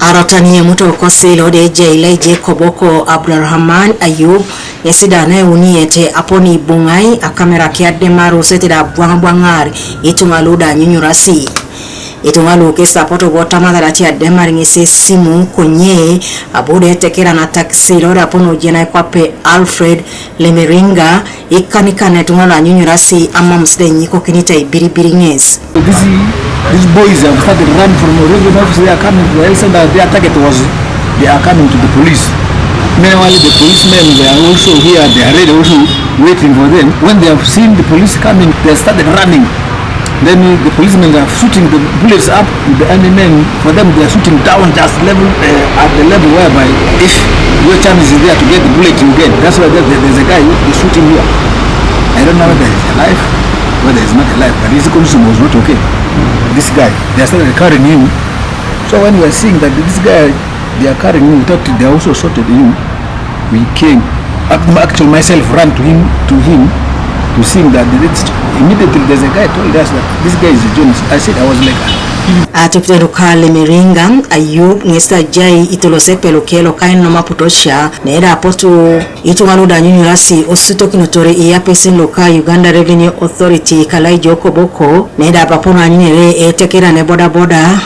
arotan Iyemuto kosilo de jaile je koboko Abdurrahman Ayub yesida na uniete aponi bungai akamera kiade maru setida bwangari Itunga luda nyunyurasi Itunga lukesa poto bota madara tia demari ngese simu konye abude tekera na taxi lora apono jena kwape Alfred Lemeringa ikanikane Itunga la nyunyurasi ama mside nyiko kinita ibiribiri ngezi. These boys have started running from the revenue office. They are coming to the center. Their target was they are coming to the police. Meanwhile, the policemen, they are also here. They are ready, also waiting for them. When they have seen the police coming, they started running. Then the policemen are shooting the bullets up. The enemy, for them, they are shooting down just level at the level whereby if your chance is there to get the bullet, you get. That's why there's a guy who is shooting here. I don't know whether he's alive, whether he's not alive, but his condition was not okay. This guy, they started carrying him. So when we are seeing that this guy, they are carrying him, we thought they also sorted him. We came. Actually, myself ran to him to see that immediately there's a guy told us that this guy is Jones. I said, I was like, Atupte rukale Meringa Ayub ngesta jai itolose pelokelo kain no maputosha nera apotu Itunga luda nyunyurasi Asutokinos Itunga loka Uganda Revenue Authority kalai joko boko nera papona nyere etekera ne boda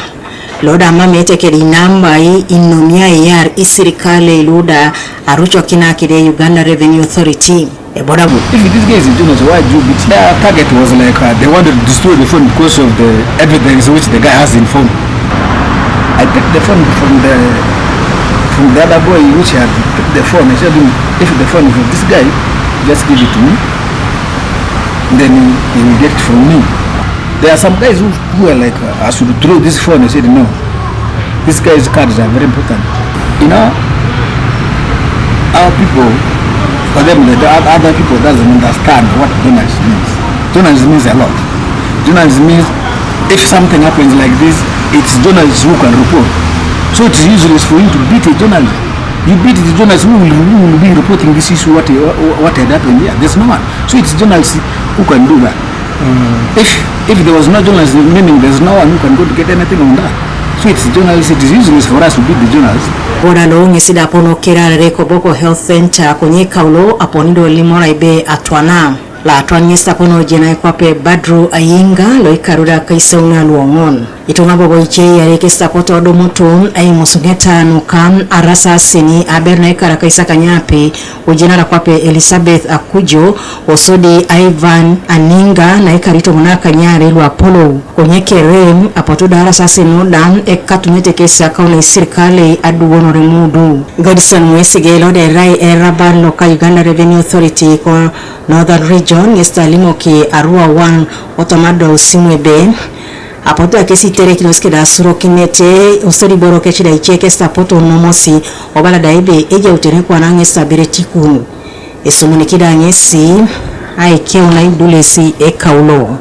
loda mame etekeri namba inomia yar isirikale luda arucho kinakire Uganda Revenue Authority. If this guy is in Jones, why do you beat? Their target was like they wanted to destroy the phone because of the evidence which the guy has in phone. I picked the phone from the other boy which had picked the phone. I said, if the phone is from this guy, just give it to me. Then he will get it from me. There are some guys who are like, I should throw this phone. I said, no. This guy's cards are very important. You know, our people, for them, the other people doesn't understand what journalism means. Journalism means a lot. Journalism means if something happens like this, it's journalists who can report. So it's useless for you to beat a journalist. You beat the journalist who will be reporting this issue, what had happened here. There's no one. So it's journalists who can do that. If there was no journalist, meaning there's no one who can go to get anything on that. So it's journalists, it is useless for us to beat the journalists. Boda lo ngisida pono kera reko boko health center konye kaulo aponido limora ibe atwana la atwanyesta pono jena ikwape Badru Ayinga lo ikaruda kaisonga luongon Itunga bobo iche yareke stapoto odomoton ay musungeta nukam arasa seni aberna ikara kaisa kanyape ujena la kwape Elizabeth Akujo osode Ivan Aninga na ikarito munaka nyari lu Apollo konye kerem apotuda arasa senu dan ekatumete kesa kauna sirikale aduwono remudu Godson Mwesigelo de Rai Eraban loka Uganda Revenue Authority ko Northern Region yestalimo ki Arua 1 otomado simwebe apoto akesi tere kiloske da suro kinete ustori boro kechida icheke stapoto nomosi obala daibe eje utere kwa nange stability kunu esumuni kida nyesi aike unai dulesi ekaulo